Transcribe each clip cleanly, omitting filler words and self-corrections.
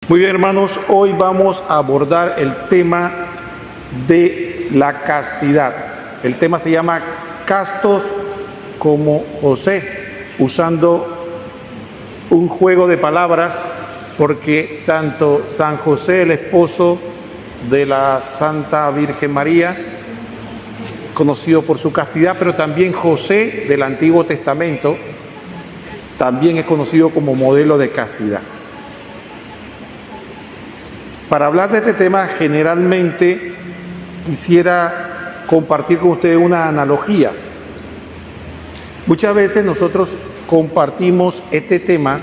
Muy bien, hermanos, hoy vamos a abordar el tema de la castidad. El tema se llama castos como José, usando un juego de palabras, porque tanto San José, el esposo de la Santa Virgen María, conocido por su castidad, pero también José del Antiguo Testamento, también es conocido como modelo de castidad. Para hablar de este tema, generalmente quisiera compartir con ustedes una analogía. Muchas veces nosotros compartimos este tema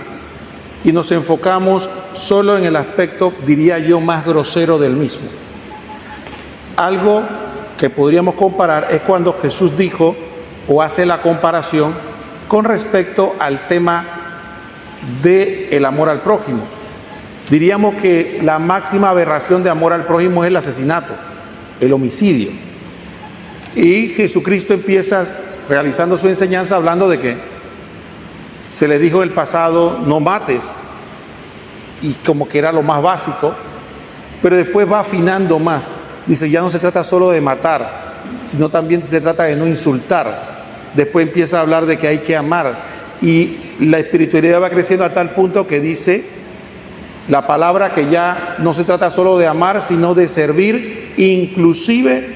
y nos enfocamos solo en el aspecto, diría yo, más grosero del mismo. Algo que podríamos comparar es cuando Jesús dijo o hace la comparación con respecto al tema del amor al prójimo. Diríamos que la máxima aberración de amor al prójimo es el asesinato, el homicidio. Y Jesucristo empieza realizando su enseñanza hablando de que se le dijo en el pasado, no mates, y como que era lo más básico, pero después va afinando más. Dice, ya no se trata solo de matar, sino también se trata de no insultar. Después empieza a hablar de que hay que amar, y la espiritualidad va creciendo a tal punto que dice la palabra que ya no se trata solo de amar, sino de servir, inclusive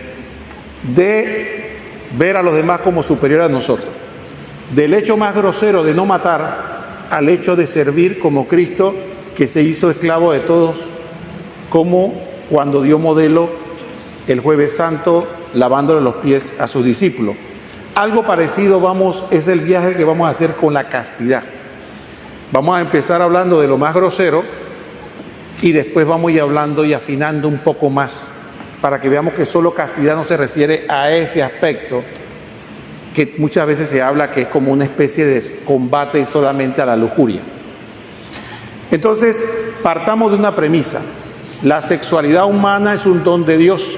de ver a los demás como superiores a nosotros. Del hecho más grosero de no matar al hecho de servir como Cristo, que se hizo esclavo de todos, como cuando dio modelo el Jueves Santo lavándole los pies a sus discípulos. Algo parecido es el viaje que vamos a hacer con la castidad. Vamos a empezar hablando de lo más grosero y después vamos a ir hablando y afinando un poco más para que veamos que solo castidad no se refiere a ese aspecto que muchas veces se habla que es como una especie de combate solamente a la lujuria. Entonces, partamos de una premisa. La sexualidad humana es un don de Dios.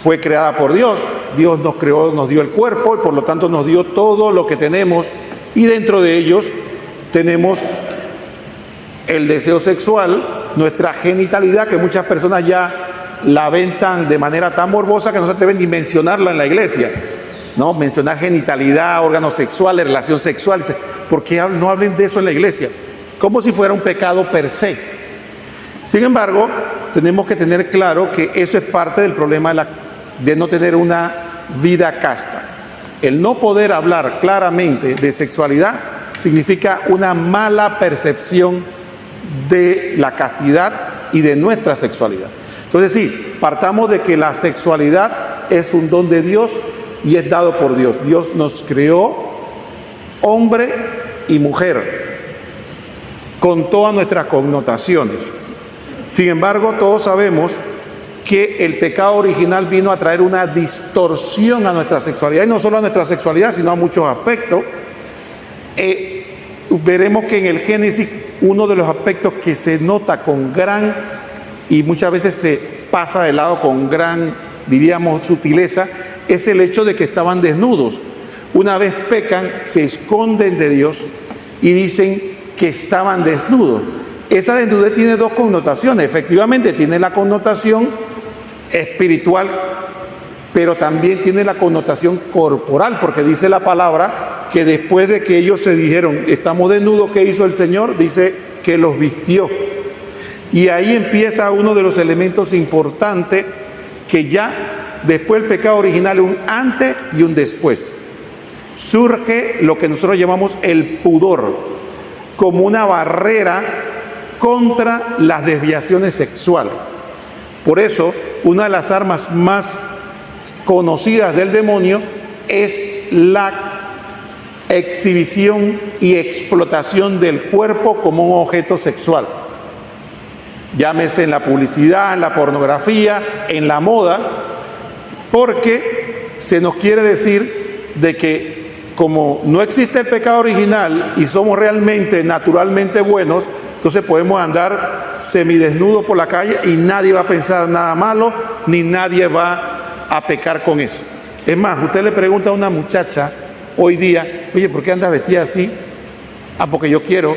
Fue creada por Dios. Dios nos creó, nos dio el cuerpo y por lo tanto nos dio todo lo que tenemos, y dentro de ellos tenemos el deseo sexual, nuestra genitalidad, que muchas personas ya la ven de manera tan morbosa que no se atreven ni mencionarla en la iglesia, ¿no? Mencionar genitalidad, órganos sexuales, relación sexual. ¿Por qué no hablen de eso en la iglesia? Como si fuera un pecado per se. Sin embargo, tenemos que tener claro que eso es parte del problema de no tener una vida casta. El no poder hablar claramente de sexualidad significa una mala percepción de la castidad y de nuestra sexualidad. Entonces sí, partamos de que la sexualidad es un don de Dios y es dado por Dios. Dios nos creó hombre y mujer con todas nuestras connotaciones. Sin embargo, todos sabemos que el pecado original vino a traer una distorsión a nuestra sexualidad, y no solo a nuestra sexualidad, sino a muchos aspectos. Veremos que en el Génesis uno de los aspectos que se nota con gran, y muchas veces se pasa de lado con gran, diríamos, sutileza, es el hecho de que estaban desnudos. Una vez pecan, se esconden de Dios y dicen que estaban desnudos. Esa desnudez tiene dos connotaciones. Efectivamente, tiene la connotación espiritual, pero también tiene la connotación corporal, porque dice la palabra que después de que ellos se dijeron, estamos desnudos, ¿qué hizo el Señor? Dice que los vistió. Y ahí empieza uno de los elementos importantes, que ya después del pecado original, un antes y un después. Surge lo que nosotros llamamos el pudor, como una barrera contra las desviaciones sexuales. Por eso, una de las armas más conocidas del demonio es la exhibición y explotación del cuerpo como un objeto sexual. Llámese en la publicidad, en la pornografía, en la moda, porque se nos quiere decir de que como no existe el pecado original y somos realmente naturalmente buenos, entonces podemos andar semidesnudos por la calle y nadie va a pensar nada malo, ni nadie va a pecar con eso. Es más, usted le pregunta a una muchacha hoy día, oye, ¿por qué andas vestida así? Ah, porque yo quiero.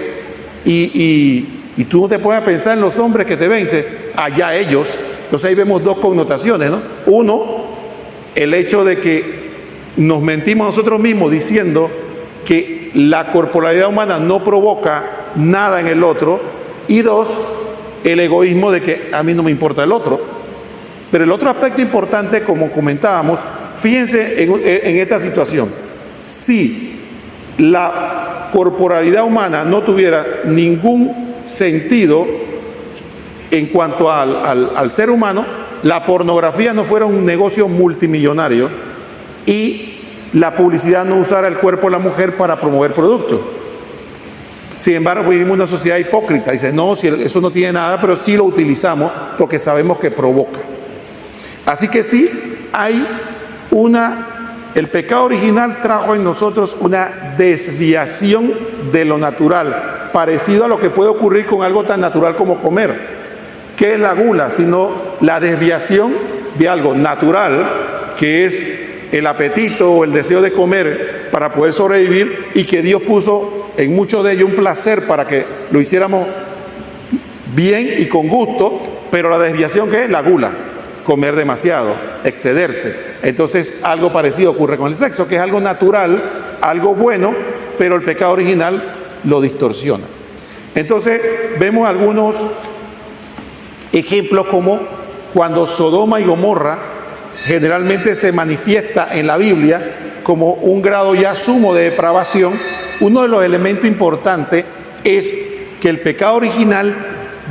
Y Y tú no te pones a pensar en los hombres que te ven, dices, allá ellos. Entonces ahí vemos dos connotaciones, ¿no? Uno, el hecho de que nos mentimos nosotros mismos diciendo que la corporalidad humana no provoca nada en el otro. Y dos, el egoísmo de que a mí no me importa el otro. Pero el otro aspecto importante, como comentábamos, fíjense en esta situación. Si la corporalidad humana no tuviera ningún sentido en cuanto al ser humano, la pornografía no fuera un negocio multimillonario y la publicidad no usara el cuerpo de la mujer para promover productos. Sin embargo, vivimos en una sociedad hipócrita. Dice, no, si eso no tiene nada, pero sí lo utilizamos porque sabemos que provoca. Así que sí, el pecado original trajo en nosotros una desviación de lo natural, parecido a lo que puede ocurrir con algo tan natural como comer. ¿Qué es la gula? Sino la desviación de algo natural, que es el apetito o el deseo de comer para poder sobrevivir, y que Dios puso en mucho de ello un placer para que lo hiciéramos bien y con gusto, pero la desviación, ¿qué es? La gula, comer demasiado, excederse. Entonces algo parecido ocurre con el sexo, que es algo natural, algo bueno, pero el pecado original lo distorsiona. Entonces vemos algunos ejemplos como cuando Sodoma y Gomorra generalmente se manifiesta en la Biblia como un grado ya sumo de depravación. Uno de los elementos importantes es que el pecado original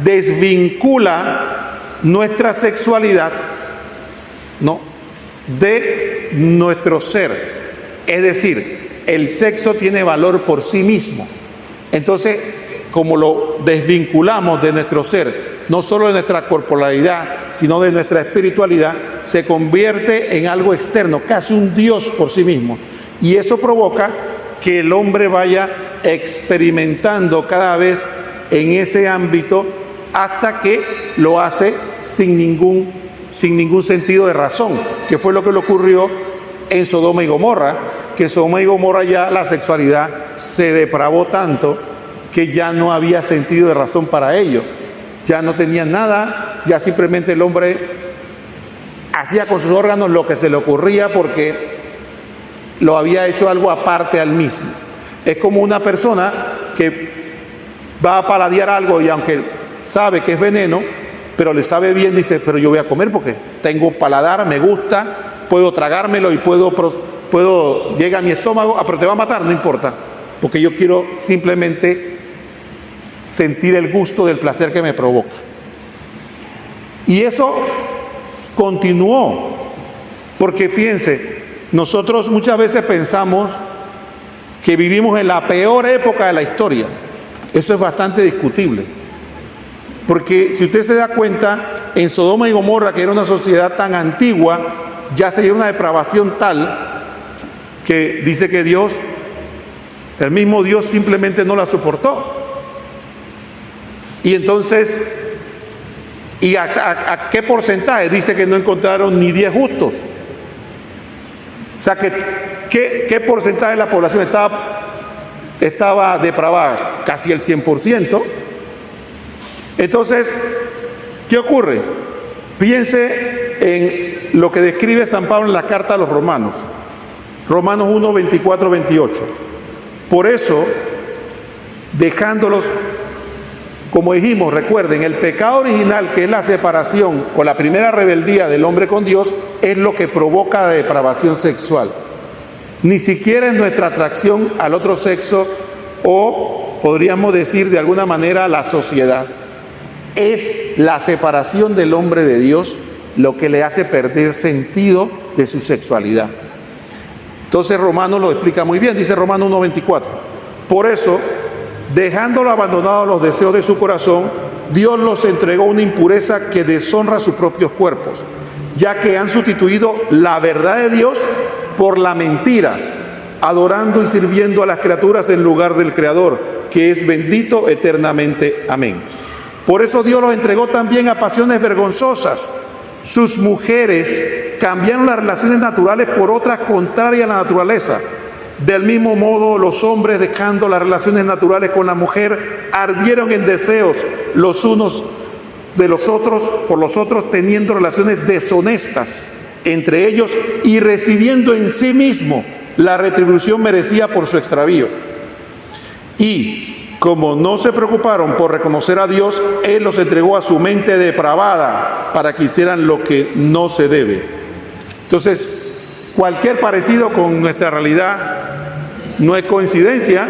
desvincula nuestra sexualidad, ¿no?, de nuestro ser. Es decir, el sexo tiene valor por sí mismo. Entonces, como lo desvinculamos de nuestro ser, no solo de nuestra corporalidad, sino de nuestra espiritualidad, se convierte en algo externo, casi un Dios por sí mismo. Y eso provoca que el hombre vaya experimentando cada vez en ese ámbito hasta que lo hace sin ningún sentido de razón, que fue lo que le ocurrió en Sodoma y Gomorra, que en Sodoma y Gomorra ya la sexualidad se depravó tanto que ya no había sentido de razón para ello. Ya no tenía nada, ya simplemente el hombre hacía con sus órganos lo que se le ocurría porque lo había hecho algo aparte al mismo. Es como una persona que va a paladear algo y aunque sabe que es veneno, pero le sabe bien, dice, pero yo voy a comer porque tengo paladar, me gusta, puedo tragármelo y llega a mi estómago, pero te va a matar, no importa, porque yo quiero simplemente sentir el gusto del placer que me provoca. Y eso continuó, porque fíjense, nosotros muchas veces pensamos que vivimos en la peor época de la historia. Eso es bastante discutible, porque si usted se da cuenta, en Sodoma y Gomorra, que era una sociedad tan antigua, ya se dio una depravación tal que dice que el mismo Dios simplemente no la soportó. Y entonces, ¿a qué porcentaje? Dice que no encontraron ni 10 justos. O sea, ¿qué porcentaje de la población estaba depravada? Casi el 100%. Entonces, ¿qué ocurre? Piense en lo que describe San Pablo en la carta a los Romanos. Romanos 1, 24, 28. Por eso, dejándolos, como dijimos, recuerden, el pecado original, que es la separación o la primera rebeldía del hombre con Dios, es lo que provoca la depravación sexual. Ni siquiera es nuestra atracción al otro sexo, o podríamos decir de alguna manera la sociedad. Es la separación del hombre de Dios lo que le hace perder sentido de su sexualidad. Entonces Romanos lo explica muy bien, dice Romanos 1:24. Por eso, dejándolo abandonado los deseos de su corazón, Dios los entregó a una impureza que deshonra sus propios cuerpos, ya que han sustituido la verdad de Dios por la mentira, adorando y sirviendo a las criaturas en lugar del Creador, que es bendito eternamente. Amén. Por eso Dios los entregó también a pasiones vergonzosas. Sus mujeres cambiaron las relaciones naturales por otras contrarias a la naturaleza, Del mismo modo, los hombres, dejando las relaciones naturales con la mujer, ardieron en deseos los unos de los otros por los otros, teniendo relaciones deshonestas entre ellos y recibiendo en sí mismo la retribución merecida por su extravío. Y como no se preocuparon por reconocer a Dios, Él los entregó a su mente depravada para que hicieran lo que no se debe. Entonces, cualquier parecido con nuestra realidad no es coincidencia.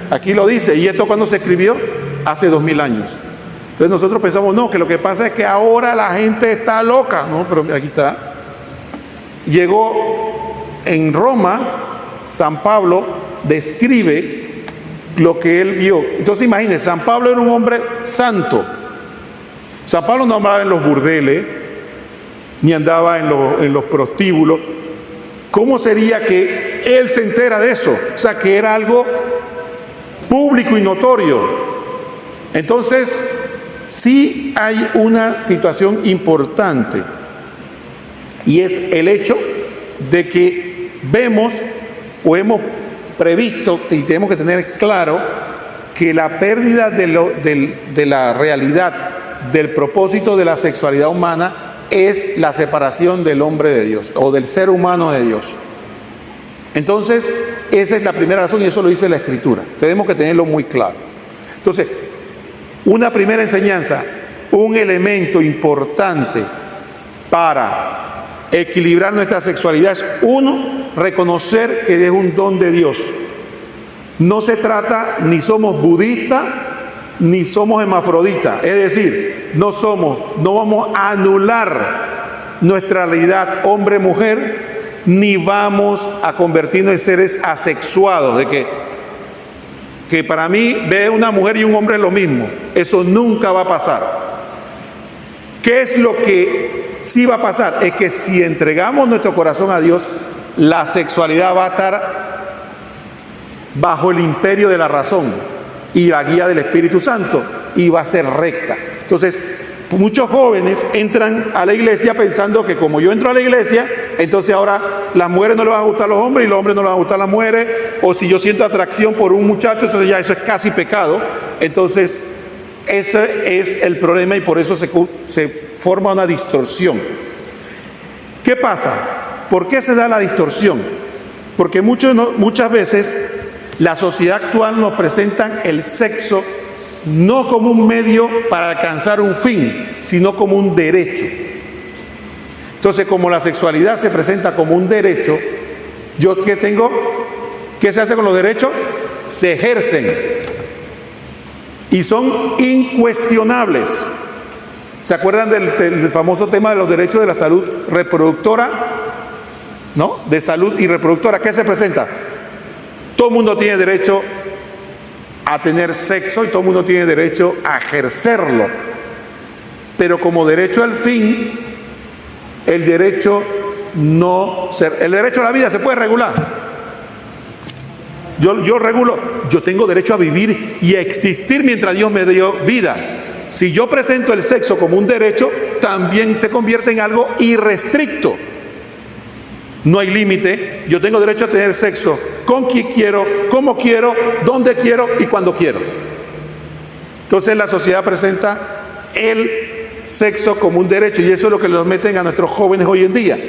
Aquí lo dice. ¿Y esto cuándo se escribió? Hace 2000 años. Entonces nosotros pensamos, no, que lo que pasa es que ahora la gente está loca. No, pero aquí está. Llegó en Roma, San Pablo describe lo que él vio. Entonces imagínense, San Pablo era un hombre santo. San Pablo no andaba en los burdeles, ni andaba en los prostíbulos. ¿Cómo sería que él se entera de eso? O sea, que era algo público y notorio. Entonces, sí hay una situación importante, y es el hecho de que vemos o hemos previsto, y tenemos que tener claro, que la pérdida de la realidad, del propósito de la sexualidad humana, es la separación del hombre de Dios o del ser humano de Dios. Entonces, esa es la primera razón, y eso lo dice la Escritura. Tenemos que tenerlo muy claro. Entonces, una primera enseñanza, un elemento importante para equilibrar nuestra sexualidad es, uno, reconocer que es un don de Dios. No se trata, ni somos budistas, ni somos hermafroditas. Es decir, no vamos a anular nuestra realidad hombre-mujer, ni vamos a convertirnos en seres asexuados, de que para mí ver una mujer y un hombre es lo mismo. Eso nunca va a pasar. ¿Qué es lo que sí va a pasar? Es que si entregamos nuestro corazón a Dios, la sexualidad va a estar bajo el imperio de la razón y la guía del Espíritu Santo, y va a ser recta. Entonces, muchos jóvenes entran a la iglesia pensando que como yo entro a la iglesia, entonces ahora las mujeres no les van a gustar a los hombres y los hombres no les van a gustar a las mujeres, o si yo siento atracción por un muchacho, entonces ya eso es casi pecado. Entonces, ese es el problema, y por eso se forma una distorsión. ¿Qué pasa? ¿Por qué se da la distorsión? Porque muchas veces la sociedad actual nos presenta el sexo no como un medio para alcanzar un fin, sino como un derecho. Entonces, como la sexualidad se presenta como un derecho, ¿yo qué tengo? ¿Qué se hace con los derechos? Se ejercen y son incuestionables. ¿Se acuerdan del famoso tema de los derechos de la salud reproductora? ¿No? De salud y reproductora. ¿Qué se presenta? Todo el mundo tiene derecho a tener sexo y todo el mundo tiene derecho a ejercerlo. Pero como derecho al fin, el derecho a la vida se puede regular. Yo regulo, yo tengo derecho a vivir y a existir mientras Dios me dio vida. Si yo presento el sexo como un derecho, también se convierte en algo irrestricto. No hay límite. Yo tengo derecho a tener sexo con quien quiero, como quiero, donde quiero y cuando quiero. Entonces la sociedad presenta el sexo como un derecho, y eso es lo que nos meten a nuestros jóvenes hoy en día.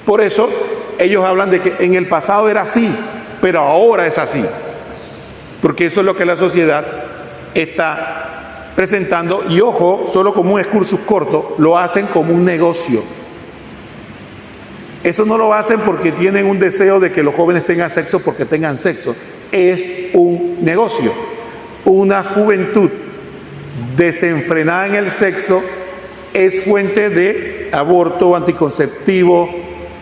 Por eso ellos hablan de que en el pasado era así, pero ahora es así. Porque eso es lo que la sociedad está presentando, y ojo, solo como un excursus corto, lo hacen como un negocio. Eso no lo hacen porque tienen un deseo de que los jóvenes tengan sexo porque tengan sexo. Es un negocio. Una juventud desenfrenada en el sexo es fuente de aborto, anticonceptivo,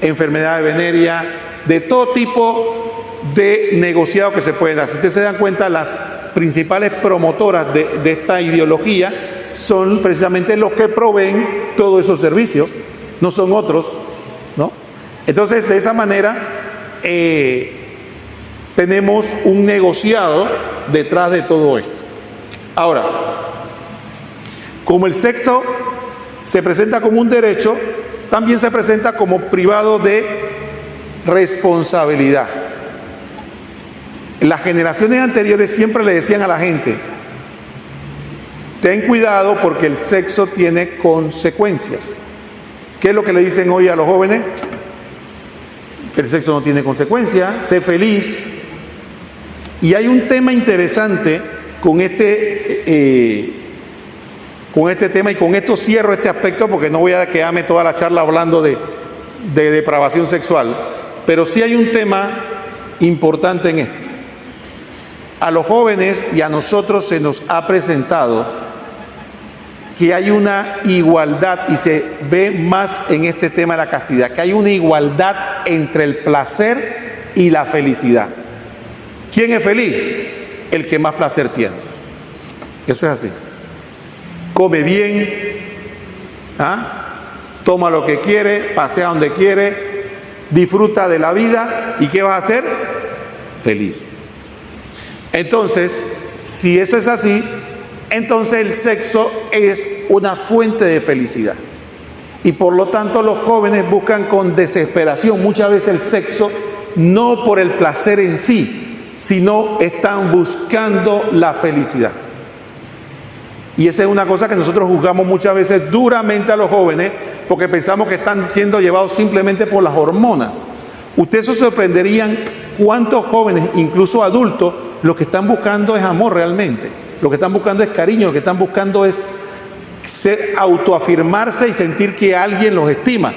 enfermedad venérea, de todo tipo de negociado que se pueden hacer. Si ustedes se dan cuenta, las principales promotoras de esta ideología son precisamente los que proveen todos esos servicios, no son otros, ¿no? Entonces, de esa manera, tenemos un negociado detrás de todo esto. Ahora, como el sexo se presenta como un derecho, también se presenta como privado de responsabilidad. Las generaciones anteriores siempre le decían a la gente, ten cuidado porque el sexo tiene consecuencias. ¿Qué es lo que le dicen hoy a los jóvenes? Que el sexo no tiene consecuencias, sé feliz. Y hay un tema interesante con este tema, y con esto cierro este aspecto porque no voy a quedarme toda la charla hablando de depravación sexual, pero sí hay un tema importante en esto. A los jóvenes y a nosotros se nos ha presentado que hay una igualdad, y se ve más en este tema de la castidad, que hay una igualdad entre el placer y la felicidad. ¿Quién es feliz? El que más placer tiene. Eso es así. Come bien, toma lo que quiere, pasea donde quiere, disfruta de la vida. ¿Y qué vas a hacer? Feliz. Entonces, si eso es así, entonces el sexo es una fuente de felicidad. Y por lo tanto los jóvenes buscan con desesperación muchas veces el sexo, no por el placer en sí, sino están buscando la felicidad. Y esa es una cosa que nosotros juzgamos muchas veces duramente a los jóvenes, porque pensamos que están siendo llevados simplemente por las hormonas. Ustedes se sorprenderían cuántos jóvenes, incluso adultos, lo que están buscando es amor realmente. Lo que están buscando es cariño, lo que están buscando es autoafirmarse y sentir que alguien los estima.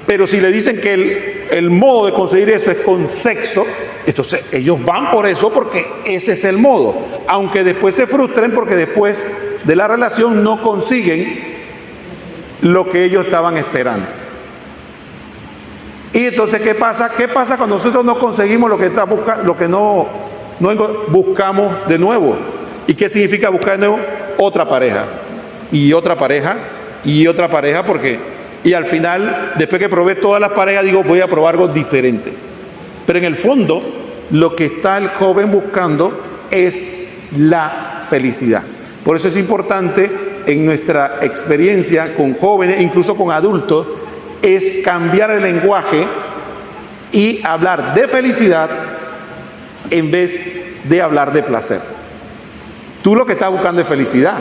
Pero si le dicen que el modo de conseguir eso es con sexo, entonces ellos van por eso porque ese es el modo. Aunque después se frustren porque después de la relación no consiguen lo que ellos estaban esperando. Y entonces, ¿qué pasa? ¿Qué pasa cuando nosotros no conseguimos lo que no buscamos de nuevo? ¿Y qué significa buscar de nuevo? Otra pareja, y otra pareja, y otra pareja, y al final, después que probé todas las parejas, digo, voy a probar algo diferente. Pero en el fondo, lo que está el joven buscando es la felicidad. Por eso es importante en nuestra experiencia con jóvenes, incluso con adultos, es cambiar el lenguaje y hablar de felicidad en vez de hablar de placer. Tú lo que estás buscando es felicidad.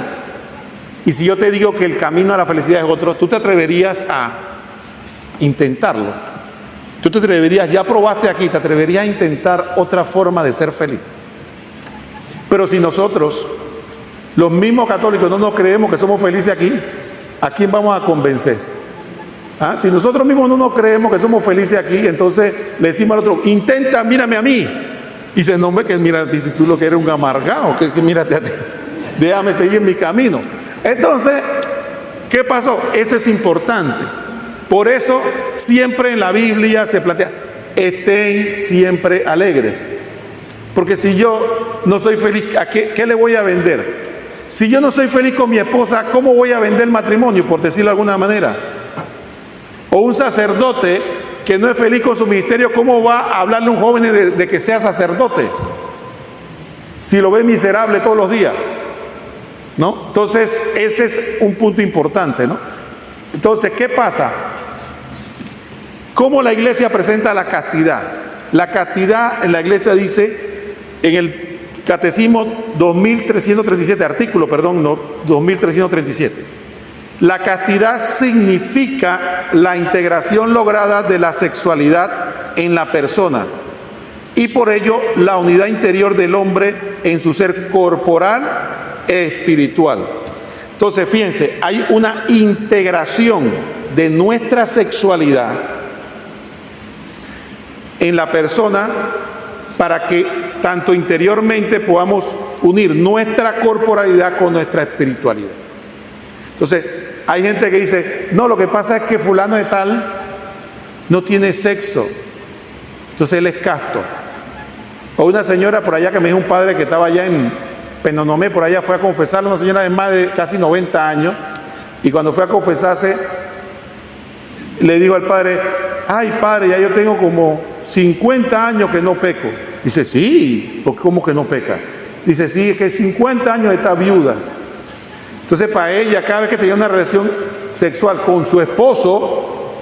Y si yo te digo que el camino a la felicidad es otro, tú te atreverías a intentarlo. Tú te atreverías, ya probaste aquí, te atreverías a intentar otra forma de ser feliz. Pero si nosotros, los mismos católicos, no nos creemos que somos felices aquí, ¿a quién vamos a convencer? Si nosotros mismos no nos creemos que somos felices aquí, entonces le decimos al otro, intenta, mírame a mí. Y dice, no, hombre, que mira, dice, tú lo que eres un amargado, que mírate a ti, déjame seguir mi camino. Entonces, ¿qué pasó? Eso es importante. Por eso siempre en la Biblia se plantea, estén siempre alegres. Porque si yo no soy feliz, ¿a qué le voy a vender? Si yo no soy feliz con mi esposa, ¿cómo voy a vender matrimonio? Por decirlo de alguna manera. O un sacerdote que no es feliz con su ministerio, ¿cómo va a hablarle a un joven de que sea sacerdote? Si lo ve miserable todos los días, ¿no? Entonces, ese es un punto importante, ¿no? Entonces, ¿qué pasa? ¿Cómo la iglesia presenta la castidad? La castidad en la iglesia dice, en el Catecismo 2337, artículo, perdón, no, 2337. La castidad significa la integración lograda de la sexualidad en la persona y por ello la unidad interior del hombre en su ser corporal e espiritual. Entonces, fíjense, hay una integración de nuestra sexualidad en la persona para que tanto interiormente podamos unir nuestra corporalidad con nuestra espiritualidad. Entonces, hay gente que dice, no, lo que pasa es que fulano de tal no tiene sexo, entonces él es casto. O una señora por allá que me dijo un padre que estaba allá en Penonomé, por allá fue a confesarle, una señora de más de casi 90 años, y cuando fue a confesarse, le dijo al padre, ay padre, ya yo tengo como 50 años que no peco. Dice, sí, ¿cómo que no peca? Dice, sí, es que 50 años está viuda. Entonces, para ella, cada vez que tenía una relación sexual con su esposo,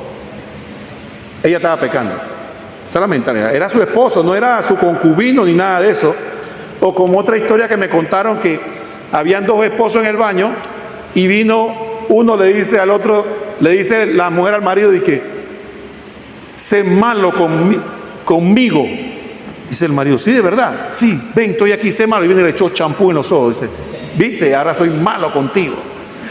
ella estaba pecando. Esa es la mentalidad. Era su esposo, no era su concubino ni nada de eso. O como otra historia que me contaron, que habían dos esposos en el baño y vino uno, le dice al otro, le dice la mujer al marido, y que sé malo conmigo. Dice el marido, sí, de verdad, sí, ven, estoy aquí, sé malo. Y viene y le echó champú en los ojos. Dice, viste, ahora soy malo contigo.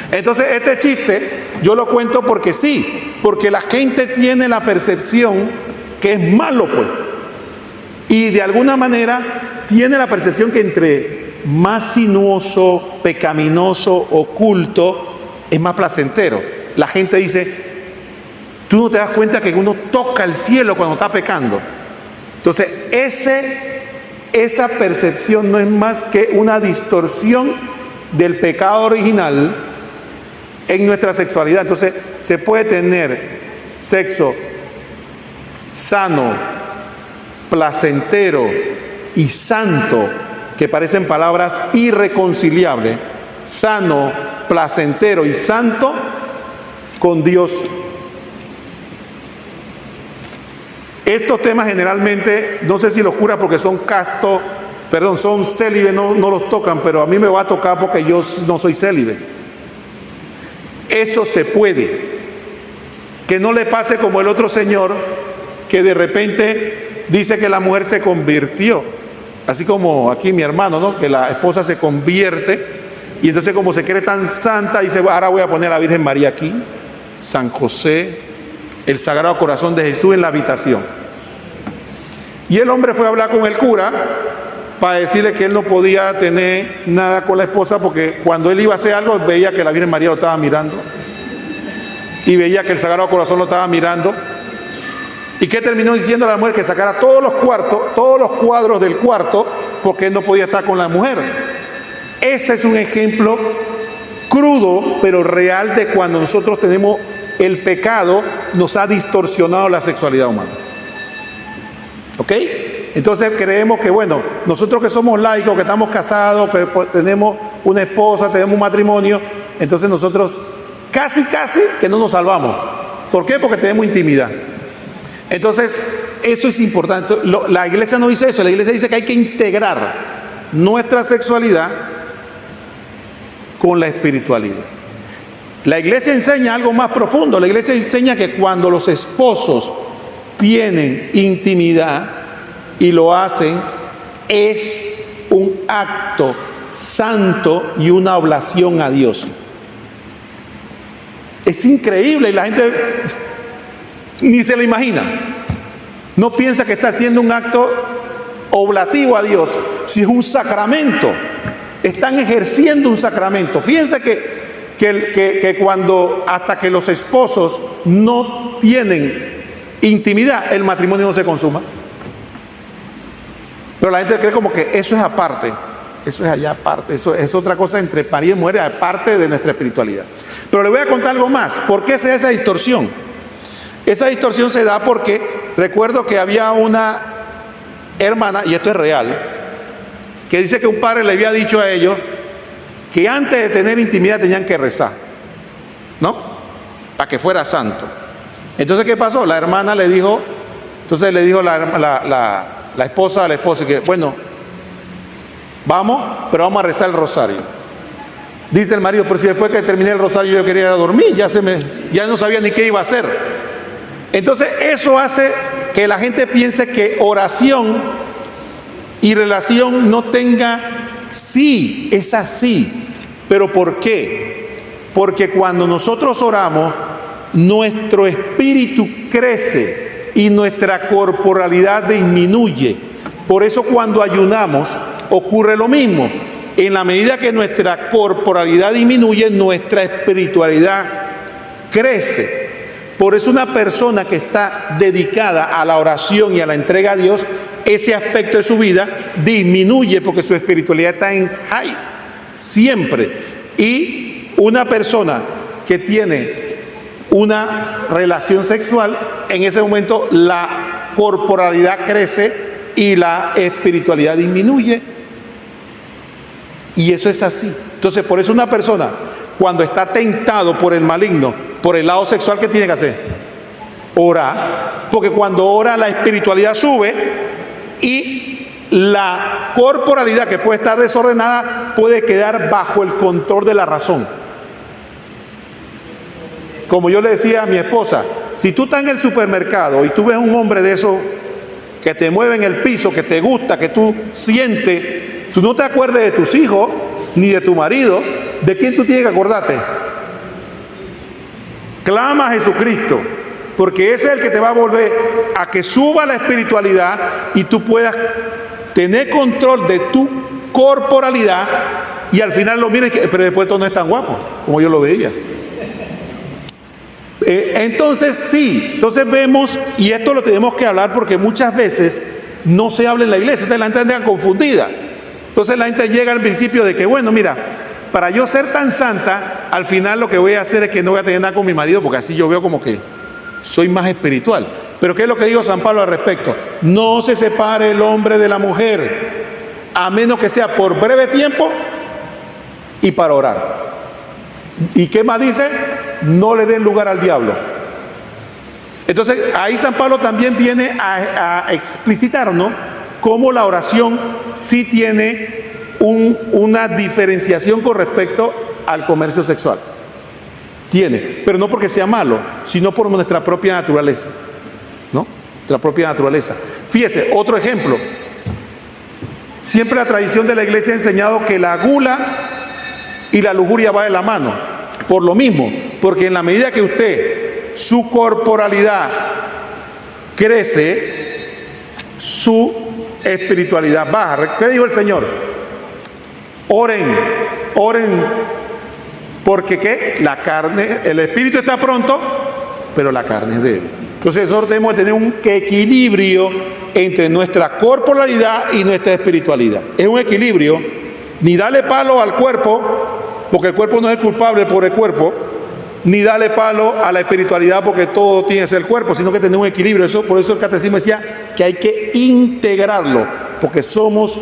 Entonces este chiste yo lo cuento porque sí, porque la gente tiene la percepción que es malo, pues. Y de alguna manera tiene la percepción que entre más sinuoso, pecaminoso, oculto, es más placentero. La gente dice, tú no te das cuenta que uno toca el cielo cuando está pecando. Entonces, esa percepción no es más que una distorsión del pecado original en nuestra sexualidad. Entonces, se puede tener sexo sano, placentero y santo, que parecen palabras irreconciliables, sano, placentero y santo con Dios. Estos temas generalmente, no sé si los curas porque son castos, son célibes, no los tocan, pero a mí me va a tocar porque yo no soy célibe. Eso se puede. Que no le pase como el otro señor que de repente dice que la mujer se convirtió. Así como aquí mi hermano, ¿no? Que la esposa se convierte y entonces como se cree tan santa, dice, ahora voy a poner a la Virgen María aquí, San José, el Sagrado Corazón de Jesús en la habitación. Y el hombre fue a hablar con el cura para decirle que él no podía tener nada con la esposa porque cuando él iba a hacer algo veía que la Virgen María lo estaba mirando y veía que el Sagrado Corazón lo estaba mirando. ¿Y qué terminó diciendo a la mujer? Que sacara todos los cuadros del cuarto porque él no podía estar con la mujer. Ese es un ejemplo crudo pero real de cuando nosotros tenemos el pecado, nos ha distorsionado la sexualidad humana. ¿Ok? Entonces creemos que, bueno, nosotros que somos laicos, que estamos casados, que tenemos una esposa, tenemos un matrimonio, entonces nosotros casi que no nos salvamos. ¿Por qué? Porque tenemos intimidad. Entonces, eso es importante. La iglesia no dice eso, la iglesia dice que hay que integrar nuestra sexualidad con la espiritualidad. La iglesia enseña algo más profundo. La iglesia enseña que cuando los esposos tienen intimidad y lo hacen, es un acto santo y una oblación a Dios. Es increíble y la gente ni se lo imagina. No piensa que está haciendo un acto oblativo a Dios, si es un sacramento. Están ejerciendo un sacramento. Fíjense que cuando hasta que los esposos no tienen intimidad, el matrimonio no se consuma. Pero la gente cree como que eso es aparte, eso es allá aparte, eso es otra cosa entre marido y mujer, aparte de nuestra espiritualidad. Pero le voy a contar algo más. ¿Por qué se da esa distorsión? Esa distorsión se da porque recuerdo que había una hermana, y esto es real, que dice que un padre le había dicho a ellos que antes de tener intimidad tenían que rezar, ¿no? Para que fuera santo. Entonces, ¿qué pasó? La hermana le dijo, entonces le dijo la esposa al esposo que, bueno, vamos, pero vamos a rezar el rosario. Dice el marido, pero si después que terminé el rosario yo quería ir a dormir, ya no sabía ni qué iba a hacer. Entonces, eso hace que la gente piense que oración y relación no tenga, sí, es así. ¿Pero por qué? Porque cuando nosotros oramos, nuestro espíritu crece y nuestra corporalidad disminuye. Por eso cuando ayunamos ocurre lo mismo. En la medida que nuestra corporalidad disminuye, nuestra espiritualidad crece. Por eso una persona que está dedicada a la oración y a la entrega a Dios, ese aspecto de su vida disminuye porque su espiritualidad está en high, siempre. Y una persona que tiene una relación sexual, en ese momento la corporalidad crece y la espiritualidad disminuye. Y eso es así. Entonces, por eso una persona, cuando está tentado por el maligno, por el lado sexual, ¿qué tiene que hacer? Ora, porque cuando ora la espiritualidad sube y la corporalidad, que puede estar desordenada, puede quedar bajo el control de la razón. Como yo le decía a mi esposa, si tú estás en el supermercado y tú ves un hombre de esos que te mueve en el piso, que te gusta, que tú sientes, tú no te acuerdes de tus hijos ni de tu marido. ¿De quién tú tienes que acordarte? Clama a Jesucristo, porque ese es el que te va a volver a que suba la espiritualidad y tú puedas tener control de tu corporalidad, y al final lo mires, pero después todo no es tan guapo como yo lo veía. Entonces sí, entonces vemos, y esto lo tenemos que hablar porque muchas veces no se habla en la iglesia, entonces la gente anda confundida. Entonces la gente llega al principio de que, bueno, mira, para yo ser tan santa, al final lo que voy a hacer es que no voy a tener nada con mi marido, porque así yo veo como que soy más espiritual. Pero ¿qué es lo que dijo San Pablo al respecto? No se separe el hombre de la mujer, a menos que sea por breve tiempo y para orar. ¿Y qué más dice? No le den lugar al diablo. Entonces ahí San Pablo también viene a explicitarnos cómo la oración sí tiene una diferenciación con respecto al comercio sexual. Tiene, pero no porque sea malo, sino por nuestra propia naturaleza, ¿no? Nuestra propia naturaleza. Fíjese, otro ejemplo. Siempre la tradición de la iglesia ha enseñado que la gula y la lujuria va de la mano. Por lo mismo, porque en la medida que usted, su corporalidad crece, su espiritualidad baja. ¿Qué dijo el Señor? Oren, porque ¿qué? La carne, el espíritu está pronto, pero la carne es débil. Entonces nosotros tenemos que tener un equilibrio entre nuestra corporalidad y nuestra espiritualidad. Es un equilibrio, ni darle palo al cuerpo, porque el cuerpo no es culpable por el cuerpo, ni darle palo a la espiritualidad, porque todo tiene que ser el cuerpo, sino que tener un equilibrio. Por eso el catecismo decía que hay que integrarlo, porque somos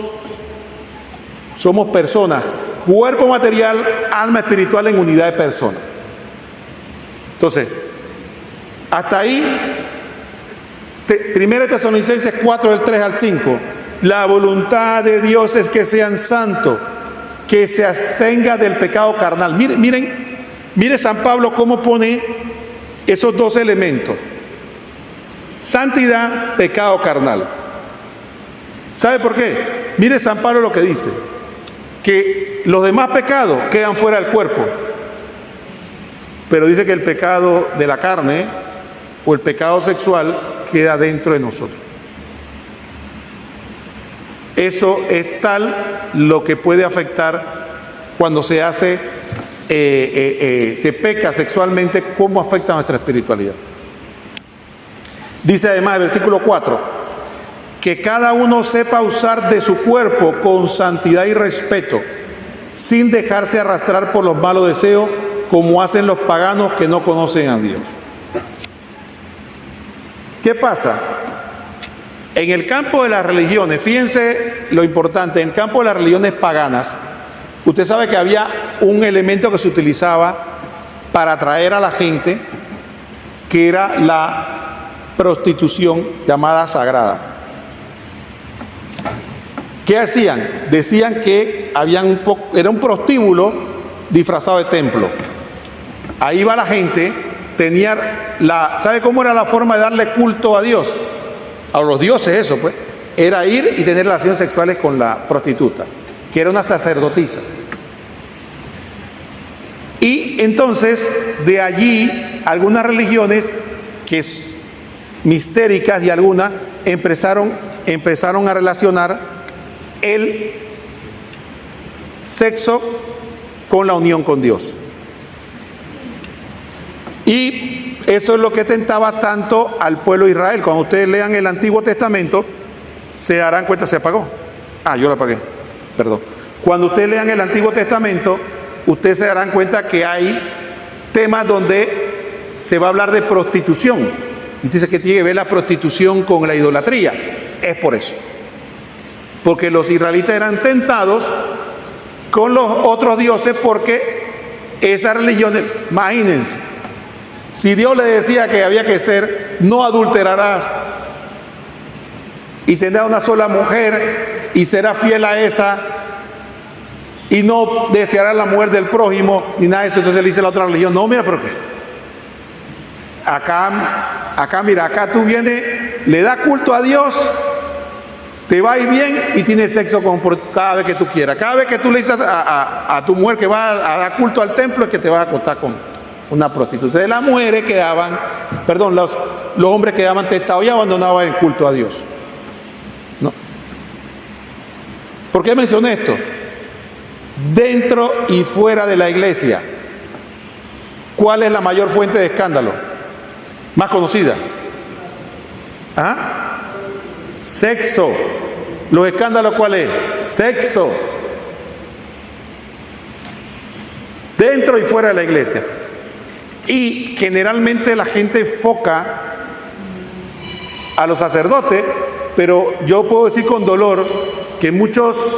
personas, cuerpo material, alma espiritual en unidad de persona. Entonces, hasta ahí, 1 Tesalonicenses 4, del 3 al 5, la voluntad de Dios es que sean santos, que se abstenga del pecado carnal. Mire San Pablo cómo pone esos dos elementos: santidad, pecado carnal. ¿Sabe por qué? Mire San Pablo lo que dice, que los demás pecados quedan fuera del cuerpo, pero dice que el pecado de la carne o el pecado sexual queda dentro de nosotros. Eso es tal lo que puede afectar cuando se hace, se peca sexualmente, cómo afecta a nuestra espiritualidad. Dice además el versículo 4, que cada uno sepa usar de su cuerpo con santidad y respeto, sin dejarse arrastrar por los malos deseos, como hacen los paganos que no conocen a Dios. ¿Qué pasa? En el campo de las religiones, fíjense lo importante, en el campo de las religiones paganas, usted sabe que había un elemento que se utilizaba para atraer a la gente, que era la prostitución llamada sagrada. ¿Qué hacían? Decían que era un prostíbulo disfrazado de templo. Ahí iba la gente, ¿sabe cómo era la forma de darle culto a Dios? A los dioses, eso pues, era ir y tener relaciones sexuales con la prostituta, que era una sacerdotisa. Y entonces, de allí, algunas religiones, mistéricas y algunas, empezaron a relacionar el sexo con la unión con Dios. Y eso es lo que tentaba tanto al pueblo de Israel. Cuando ustedes lean el Antiguo Testamento, se darán cuenta. ¿Se apagó? Yo la apagué, perdón. Cuando ustedes lean el Antiguo Testamento, ustedes se darán cuenta que hay temas donde se va a hablar de prostitución. Y dice que tiene que ver la prostitución con la idolatría. Es por eso. Porque los israelitas eran tentados con los otros dioses, porque esas religiones, imagínense, Si Dios le decía que había que ser, no adulterarás, y tendrás una sola mujer y serás fiel a esa, y no desearás la mujer del prójimo, ni nada de eso, entonces le dice la otra religión, no, mira, pero ¿qué? Mira, acá tú vienes, le das culto a Dios, te va a ir bien y tienes sexo cada vez que tú quieras. Cada vez que tú le dices a tu mujer que va a dar culto al templo, es que te vas a acostar con una prostituta. Entonces las mujeres quedaban, los hombres quedaban testados y abandonaban el culto a Dios. ¿No? ¿Por qué mencioné esto? Dentro y fuera de la iglesia, ¿cuál es la mayor fuente de escándalo? Más conocida. ¿Ah? Sexo. ¿Los escándalos cuál es? Sexo. Dentro y fuera de la iglesia. Y generalmente la gente enfoca a los sacerdotes, pero yo puedo decir con dolor que muchos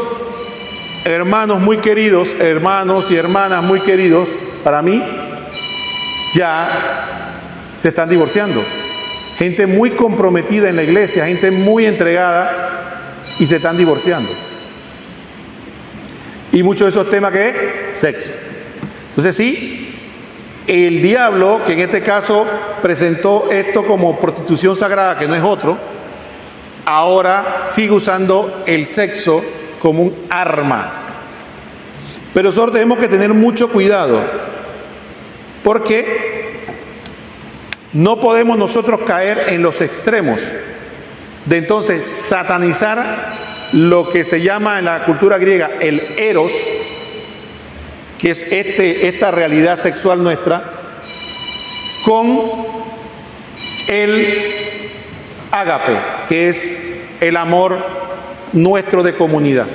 hermanos muy queridos, hermanos y hermanas muy queridos para mí, ya se están divorciando. Gente muy comprometida en la iglesia, gente muy entregada, y se están divorciando. Y muchos de esos temas, ¿qué es? Sexo. Entonces sí, el diablo, que en este caso presentó esto como prostitución sagrada, que no es otro, ahora sigue usando el sexo como un arma. Pero nosotros tenemos que tener mucho cuidado, porque no podemos nosotros caer en los extremos de entonces satanizar lo que se llama en la cultura griega el eros, que es esta realidad sexual nuestra, con el ágape, que es el amor nuestro de comunidad.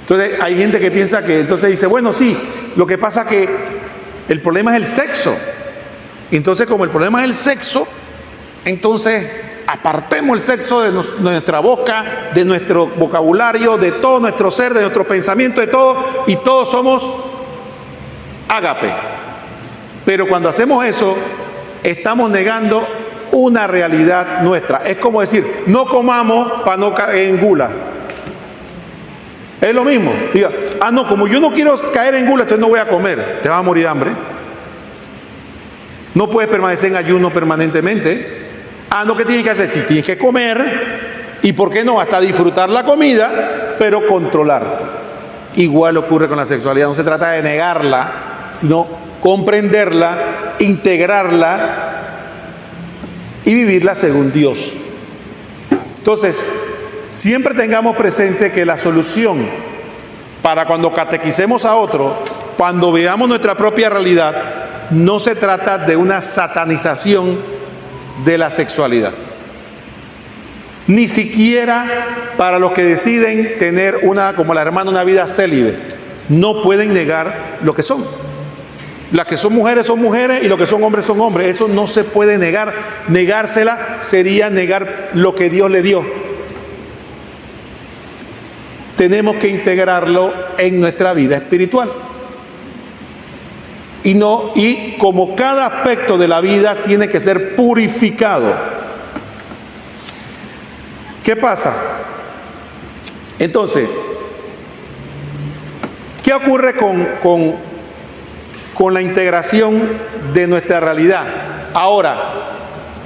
Entonces hay gente que piensa que entonces dice, bueno, sí, lo que pasa que el problema es el sexo. Entonces, como el problema es el sexo, entonces apartemos el sexo de nuestra boca, de nuestro vocabulario, de todo nuestro ser, de nuestro pensamiento, de todo, y todos somos ágape. Pero cuando hacemos eso, estamos negando una realidad nuestra. Es como decir, no comamos para no caer en gula. Es lo mismo. Diga, no, como yo no quiero caer en gula, entonces no voy a comer. Te vas a morir de hambre. No puedes permanecer en ayuno permanentemente. No, ¿qué tienes que hacer? Si tienes que comer, y por qué no, hasta disfrutar la comida, pero controlarte. Igual ocurre con la sexualidad. No se trata de negarla, sino comprenderla, integrarla y vivirla según Dios. Entonces, siempre tengamos presente que la solución para cuando catequicemos a otro, cuando veamos nuestra propia realidad, no se trata de una satanización de la sexualidad. Ni siquiera para los que deciden tener como la hermana, una vida célibe. No pueden negar lo que son. Las que son mujeres y los que son hombres son hombres. Eso no se puede negar. Negársela sería negar lo que Dios le dio. Tenemos que integrarlo en nuestra vida espiritual. Y como cada aspecto de la vida tiene que ser purificado. ¿Qué pasa? Entonces, ¿qué ocurre con la integración de nuestra realidad? Ahora,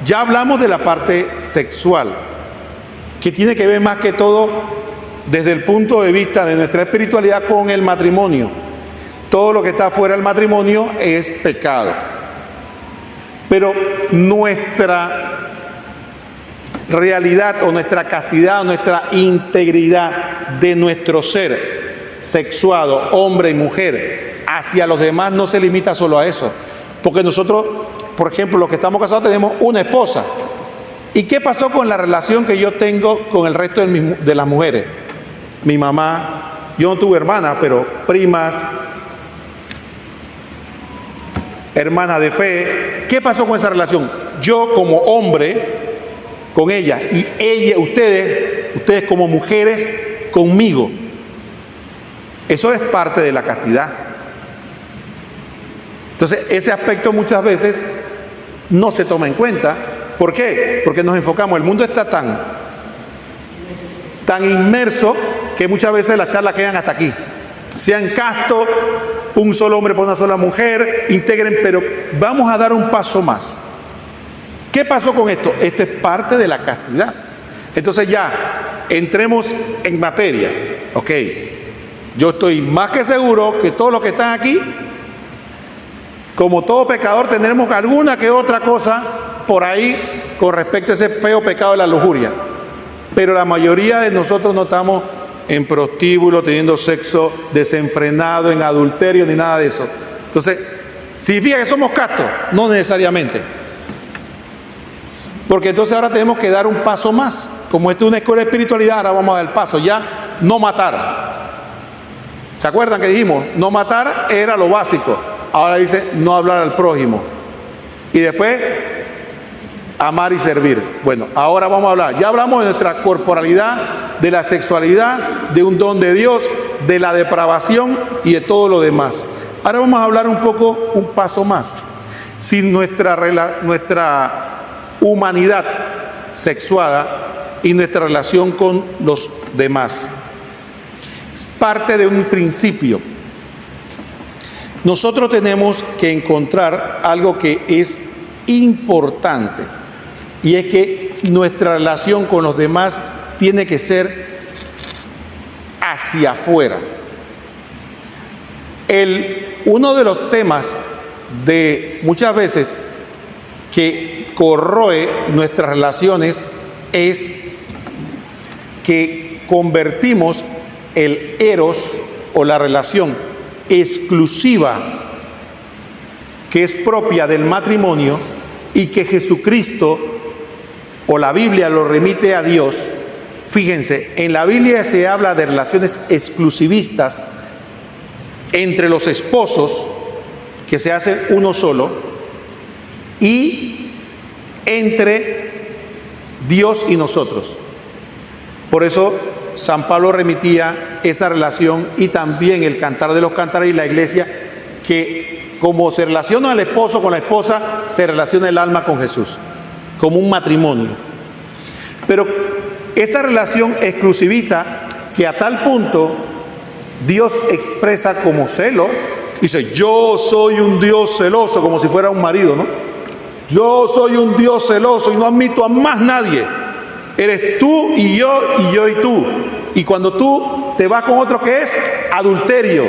ya hablamos de la parte sexual, que tiene que ver más que todo desde el punto de vista de nuestra espiritualidad con el matrimonio. Todo lo que está fuera del matrimonio es pecado. Pero nuestra realidad o nuestra castidad o nuestra integridad de nuestro ser sexuado, hombre y mujer, hacia los demás no se limita solo a eso. Porque nosotros, por ejemplo, los que estamos casados tenemos una esposa. ¿Y qué pasó con la relación que yo tengo con el resto de las mujeres? Mi mamá, yo no tuve hermanas, pero primas, hermana de fe. ¿Qué pasó con esa relación? Yo como hombre con ella y ustedes como mujeres conmigo. Eso es parte de la castidad. Entonces, ese aspecto muchas veces no se toma en cuenta. ¿Por qué? Porque nos enfocamos, el mundo está tan inmerso que muchas veces las charlas quedan hasta aquí. Sean castos, un solo hombre por una sola mujer, integren, pero vamos a dar un paso más. ¿Qué pasó con esto? Esto es parte de la castidad. Entonces ya, entremos en materia. Ok, yo estoy más que seguro que todos los que están aquí, como todo pecador, tendremos alguna que otra cosa por ahí con respecto a ese feo pecado de la lujuria. Pero la mayoría de nosotros no estamos en prostíbulo, teniendo sexo desenfrenado, en adulterio, ni nada de eso. Entonces, ¿significa que somos castos? No necesariamente. Porque entonces ahora tenemos que dar un paso más. Como esto es una escuela de espiritualidad, ahora vamos a dar el paso. Ya, no matar. ¿Se acuerdan que dijimos? No matar era lo básico. Ahora dice, no hablar al prójimo. Y después, amar y servir. Bueno, ahora vamos a hablar. Ya hablamos de nuestra corporalidad, de la sexualidad, de un don de Dios, de la depravación y de todo lo demás. Ahora vamos a hablar un poco, un paso más. Si nuestra humanidad sexuada y nuestra relación con los demás es parte de un principio. Nosotros tenemos que encontrar algo que es importante, y es que nuestra relación con los demás tiene que ser hacia afuera. Uno de los temas de muchas veces que corroe nuestras relaciones es que convertimos el eros o la relación exclusiva que es propia del matrimonio y que Jesucristo o la Biblia lo remite a Dios. Fíjense, en la Biblia se habla de relaciones exclusivistas entre los esposos, que se hacen uno solo, y entre Dios y nosotros. Por eso San Pablo remitía esa relación, y también el Cantar de los Cantares y la Iglesia, que como se relaciona el esposo con la esposa, se relaciona el alma con Jesús, como un matrimonio. Pero esa relación exclusivista, que a tal punto Dios expresa como celo, dice, yo soy un Dios celoso, como si fuera un marido, ¿no? Yo soy un Dios celoso y no admito a más nadie. Eres tú y yo y tú. Y cuando tú te vas con otro, ¿qué es? Adulterio.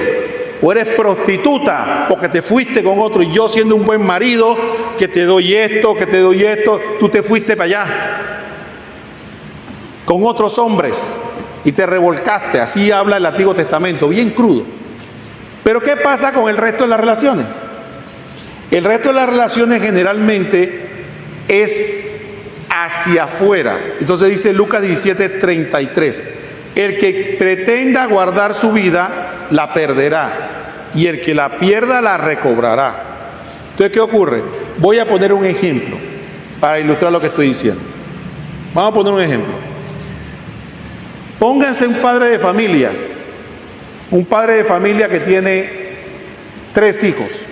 O eres prostituta porque te fuiste con otro, y yo siendo un buen marido, que te doy esto, tú te fuiste para allá con otros hombres y te revolcaste. Así habla el Antiguo Testamento, bien crudo. Pero ¿qué pasa con el resto de las relaciones? El resto de las relaciones generalmente es hacia afuera. Entonces dice Lucas 17:33, el que pretenda guardar su vida la perderá, y el que la pierda la recobrará. Entonces, ¿qué ocurre? Voy a poner un ejemplo para ilustrar lo que estoy diciendo. Vamos a poner un ejemplo. Pónganse un padre de familia que tiene 3 hijos.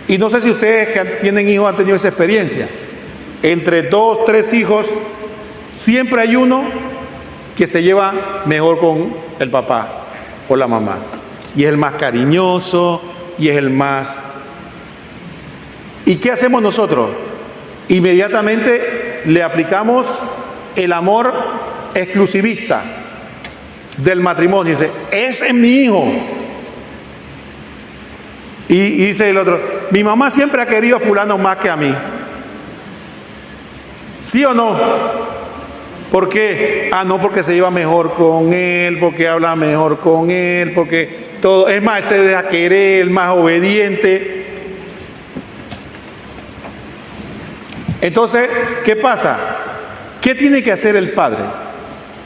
Y no sé si ustedes que tienen hijos han tenido esa experiencia. Entre 2, 3 hijos, siempre hay uno que se lleva mejor con el papá o la mamá. Y es el más cariñoso, y es el más... ¿Y qué hacemos nosotros? Inmediatamente le aplicamos el amor exclusivista del matrimonio. Dice, ese es mi hijo. Y dice el otro, mi mamá siempre ha querido a fulano más que a mí. ¿Sí o no? ¿Por qué? Ah, no, porque se lleva mejor con él, porque habla mejor con él, porque todo, es más, él se deja querer, el más obediente. Entonces, ¿qué pasa? ¿Qué tiene que hacer el padre?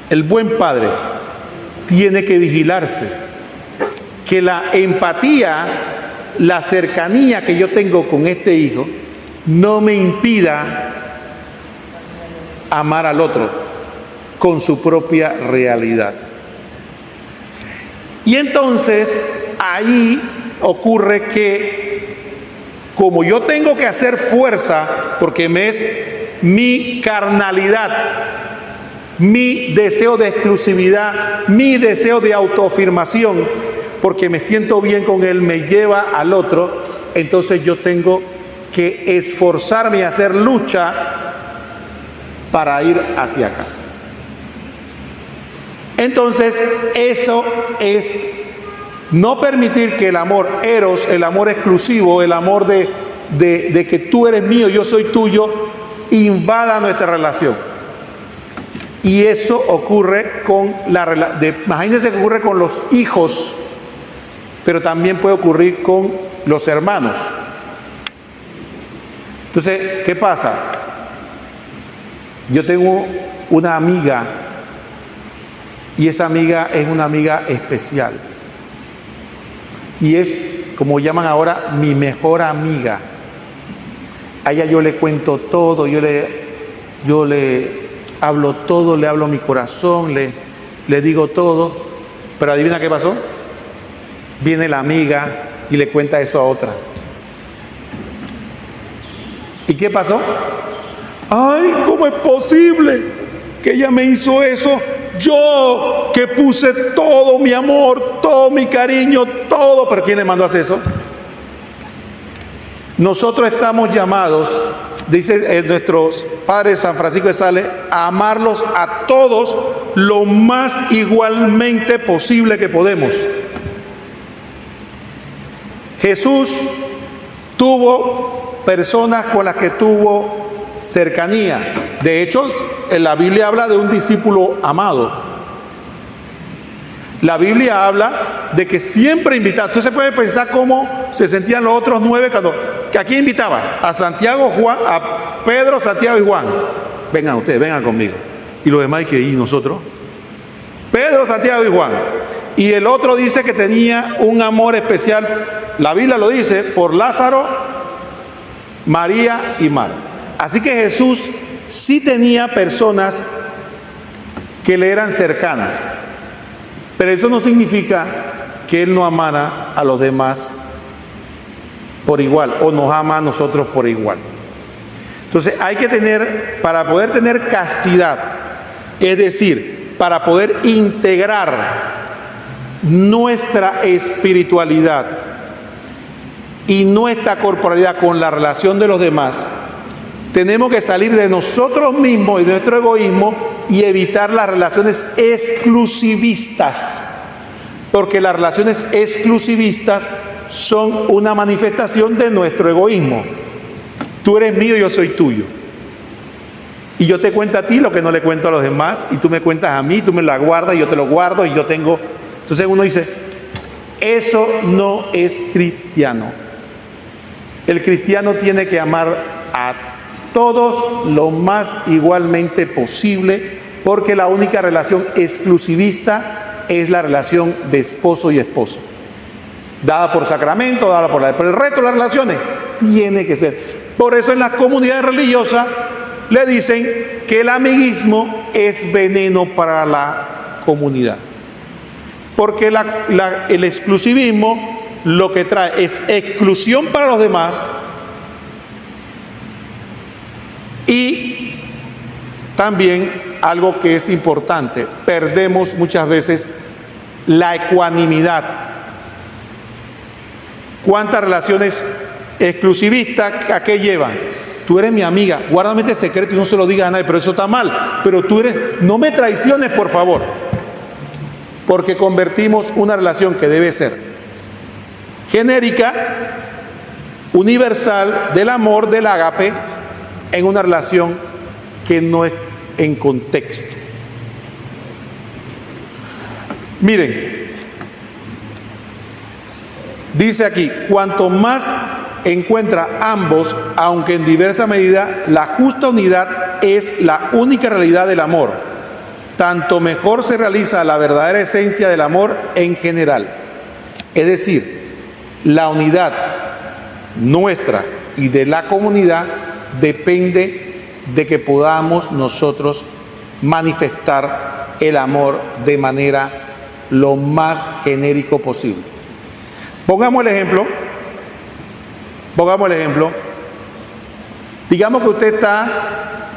El buen padre tiene que vigilarse, que la empatía, la cercanía que yo tengo con este hijo no me impida amar al otro con su propia realidad. Y entonces ahí ocurre que como yo tengo que hacer fuerza, porque me es mi carnalidad, mi deseo de exclusividad, mi deseo de autoafirmación, porque me siento bien con él, me lleva al otro, entonces yo tengo que esforzarme y hacer lucha para ir hacia acá. Entonces, eso es no permitir que el amor eros, el amor exclusivo, el amor de que tú eres mío, yo soy tuyo, invada nuestra relación. Y eso ocurre con imagínense que ocurre con los hijos, pero también puede ocurrir con los hermanos. Entonces, ¿qué pasa? Yo tengo una amiga y esa amiga es una amiga especial. Y es, como llaman ahora, mi mejor amiga. A ella yo le cuento todo, yo le hablo todo, le hablo mi corazón, le digo todo. Pero adivina qué pasó. Viene la amiga y le cuenta eso a otra. ¿Y qué pasó? ¡Ay, cómo es posible que ella me hizo eso! Yo que puse todo mi amor, todo mi cariño, todo. ¿Pero quién le mandó a hacer eso? Nosotros estamos llamados, dice nuestro Padre San Francisco de Sales, a amarlos a todos lo más igualmente posible que podemos. Jesús tuvo personas con las que tuvo cercanía. De hecho, en la Biblia habla de un discípulo amado. La Biblia habla de que siempre invitaba. Entonces se puede pensar cómo se sentían los otros 9 que aquí invitaban a Santiago, Juan, a Pedro, Santiago y Juan. Vengan ustedes, vengan conmigo. Y los demás, ¿y nosotros? Pedro, Santiago y Juan. Y el otro dice que tenía un amor especial. La Biblia lo dice por Lázaro, María y Marta. Así que Jesús sí tenía personas que le eran cercanas, pero eso no significa que Él no amara a los demás por igual o nos ama a nosotros por igual. Entonces hay que para poder tener castidad, es decir, para poder integrar nuestra espiritualidad y nuestra corporalidad con la relación de los demás, tenemos que salir de nosotros mismos y de nuestro egoísmo y evitar las relaciones exclusivistas, porque las relaciones exclusivistas son una manifestación de nuestro egoísmo. Tú eres mío, yo soy tuyo. Y yo te cuento a ti lo que no le cuento a los demás, y tú me cuentas a mí, tú me la guardas, y yo te lo guardo, y yo tengo... Entonces uno dice, eso no es cristiano. El cristiano tiene que amar a todos lo más igualmente posible, porque la única relación exclusivista es la relación de esposo y esposa, dada por sacramento, dada por la... Pero el resto de las relaciones tiene que ser. Por eso en las comunidades religiosas le dicen que el amiguismo es veneno para la comunidad, porque el exclusivismo lo que trae es exclusión para los demás y también algo que es importante, perdemos muchas veces la ecuanimidad. ¿Cuántas relaciones exclusivistas a qué llevan? Tú eres mi amiga, guárdame este secreto y no se lo digas a nadie, pero eso está mal. Pero tú eres, no me traiciones, por favor. Porque convertimos una relación que debe ser genérica, universal, del amor, del ágape, en una relación que no es en contexto. Miren, dice aquí, cuanto más encuentra ambos, aunque en diversa medida, la justa unidad es la única realidad del amor, tanto mejor se realiza la verdadera esencia del amor en general. Es decir, la unidad nuestra y de la comunidad depende de que podamos nosotros manifestar el amor de manera lo más genérico posible. Pongamos el ejemplo Pongamos el ejemplo. Digamos que usted está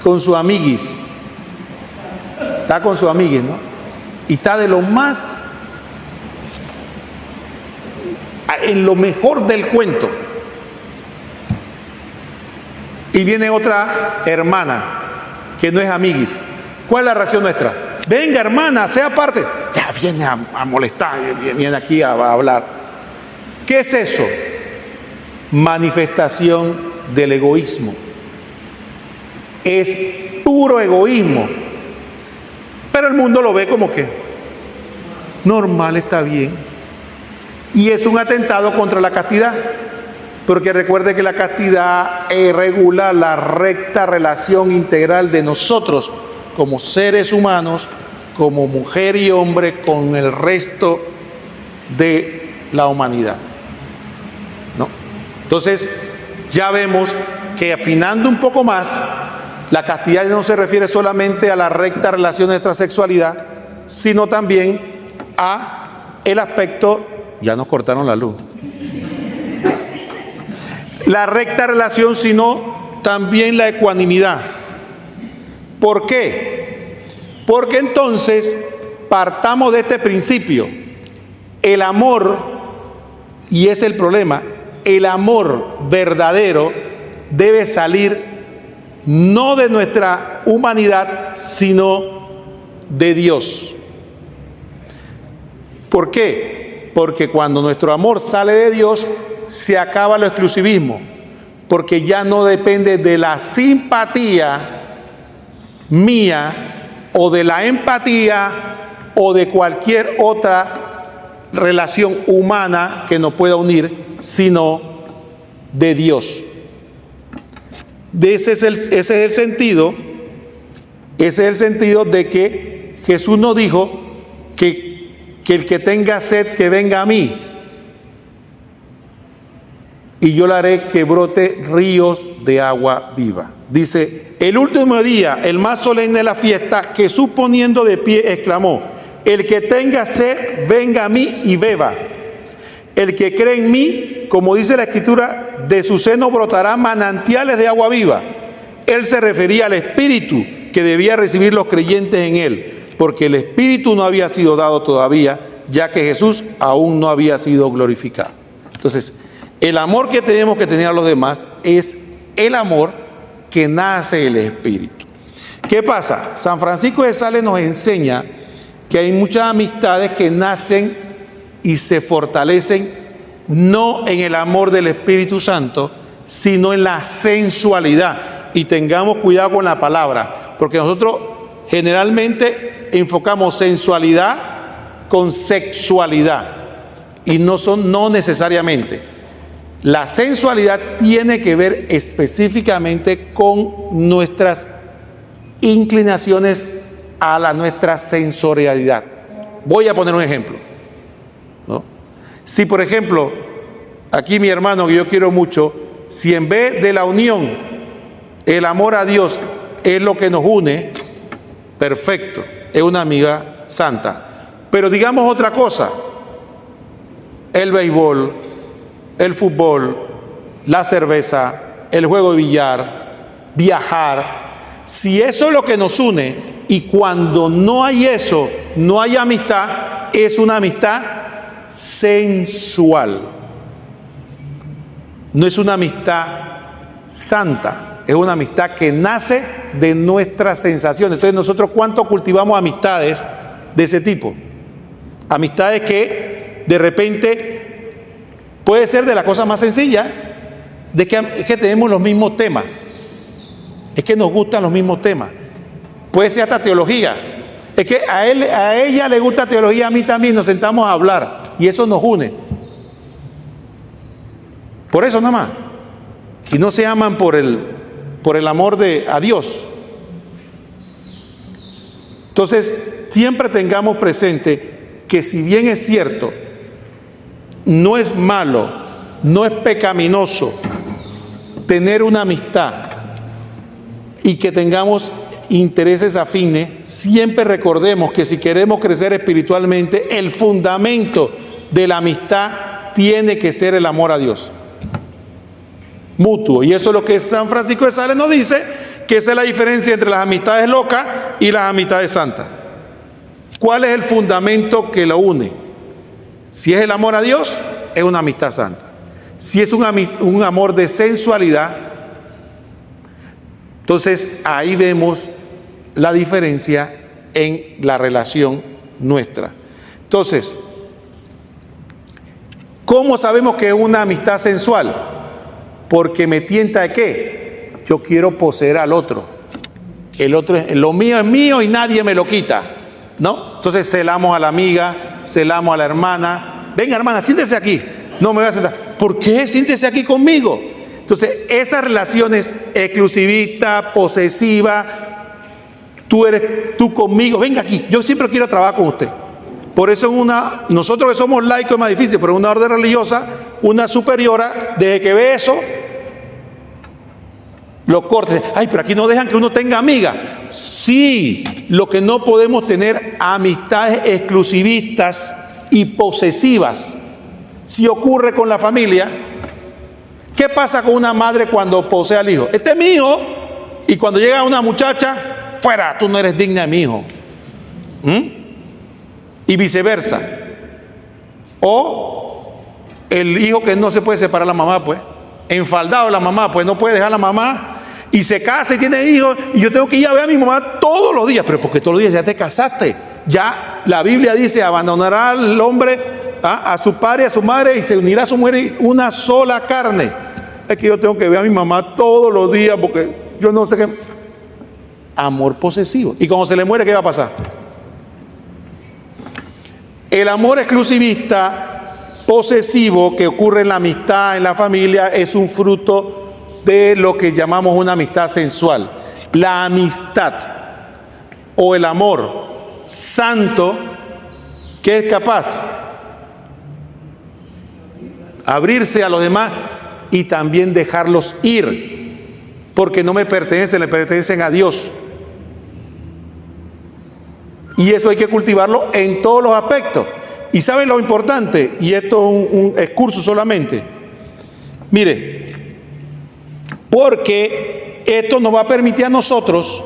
con su amiguis. Está con su amiguis, ¿no? Y está de lo más, en lo mejor del cuento. Y viene otra hermana que no es amiguis. ¿Cuál es la reacción nuestra? Venga, hermana, sea parte. Ya viene a molestar, viene aquí a hablar. ¿Qué es eso? Manifestación del egoísmo. Es puro egoísmo. Pero el mundo lo ve como que normal, está bien. Y es un atentado contra la castidad. Porque recuerde que la castidad regula la recta relación integral de nosotros como seres humanos, como mujer y hombre, con el resto de la humanidad, ¿no? Entonces, ya vemos que afinando un poco más, la castidad no se refiere solamente a la recta relación de nuestra sexualidad, sino también a el aspecto, ya nos cortaron la luz, la recta relación, sino también la ecuanimidad. ¿Por qué? Porque entonces partamos de este principio. El amor, y es el problema, el amor verdadero debe salir no de nuestra humanidad, sino de Dios. ¿Por qué? Porque cuando nuestro amor sale de Dios, se acaba el exclusivismo, porque ya no depende de la simpatía mía o de la empatía o de cualquier otra relación humana que nos pueda unir, sino de Dios. Ese es el sentido de que Jesús nos dijo que el que tenga sed, que venga a mí, y yo le haré que brote ríos de agua viva. Dice, el último día, el más solemne de la fiesta, Jesús poniendo de pie exclamó, el que tenga sed, venga a mí y beba. El que cree en mí, como dice la Escritura, de su seno brotarán manantiales de agua viva. Él se refería al Espíritu que debía recibir los creyentes en él, porque el Espíritu no había sido dado todavía, ya que Jesús aún no había sido glorificado. Entonces, el amor que tenemos que tener a los demás es el amor que nace del Espíritu. ¿Qué pasa? San Francisco de Sales nos enseña que hay muchas amistades que nacen y se fortalecen no en el amor del Espíritu Santo, sino en la sensualidad. Y tengamos cuidado con la palabra, porque nosotros generalmente enfocamos sensualidad con sexualidad, y no necesariamente. La sensualidad tiene que ver específicamente con nuestras inclinaciones a nuestra sensorialidad. Voy a poner un ejemplo, ¿no? Si, por ejemplo, aquí mi hermano que yo quiero mucho, si en vez de la unión, el amor a Dios es lo que nos une, perfecto, es una amiga santa. Pero digamos otra cosa, el béisbol, el fútbol, la cerveza, el juego de billar, viajar. Si eso es lo que nos une y cuando no hay eso, no hay amistad, es una amistad sensual. No es una amistad santa, es una amistad que nace de nuestras sensaciones. Entonces nosotros, ¿cuánto cultivamos amistades de ese tipo? Amistades que de repente puede ser de la cosa más sencilla, es que tenemos los mismos temas, es que nos gustan los mismos temas. Puede ser hasta teología, es que a ella le gusta teología, a mí también, nos sentamos a hablar y eso nos une. Por eso nada más. Y no se aman por el amor a Dios. Entonces, siempre tengamos presente que si bien es cierto, no es malo, no es pecaminoso tener una amistad y que tengamos intereses afines, siempre recordemos que si queremos crecer espiritualmente, el fundamento de la amistad tiene que ser el amor a Dios. mutuo. Y eso es lo que San Francisco de Sales nos dice, que esa es la diferencia entre las amistades locas y las amistades santas. ¿Cuál es el fundamento que lo une? Si es el amor a Dios, es una amistad santa. Si es un amor de sensualidad, entonces ahí vemos la diferencia en la relación nuestra. Entonces, ¿cómo sabemos que es una amistad sensual? Porque me tienta de qué. Yo quiero poseer al otro. El otro es lo mío, es mío y nadie me lo quita, ¿no? Entonces celamos a la amiga, celamos a la hermana. Venga, hermana, siéntese aquí. No me voy a sentar. ¿Por qué? Siéntese aquí conmigo. Entonces, esas relaciones exclusivistas, posesivas, tú conmigo, venga aquí, yo siempre quiero trabajar con usted. Por eso nosotros que somos laicos es más difícil, pero en una orden religiosa, una superiora, desde que ve eso, lo corta. Ay, pero aquí no dejan que uno tenga amiga. Sí, lo que no podemos tener amistades exclusivistas y posesivas. Si ocurre con la familia, ¿qué pasa con una madre cuando posee al hijo? Este es mi hijo, y cuando llega una muchacha, fuera, tú no eres digna de mi hijo. Y viceversa. O el hijo que no se puede separar de la mamá, pues, enfaldado de la mamá, pues no puede dejar a la mamá y se casa y tiene hijos, y yo tengo que ir a ver a mi mamá todos los días. Pero porque todos los días ya te casaste, ya la Biblia dice: abandonará al hombre a su padre y a su madre y se unirá a su mujer una sola carne. Es que yo tengo que ver a mi mamá todos los días porque yo no sé qué. Amor posesivo. Y cuando se le muere, ¿qué va a pasar? El amor exclusivista, posesivo, que ocurre en la amistad, en la familia, es un fruto de lo que llamamos una amistad sensual. La amistad o el amor santo, ¿qué es capaz? Abrirse a los demás y también dejarlos ir, porque no me pertenecen, le pertenecen a Dios. Y eso hay que cultivarlo en todos los aspectos. ¿Y saben lo importante? Y esto es un excurso solamente. Mire, porque esto nos va a permitir a nosotros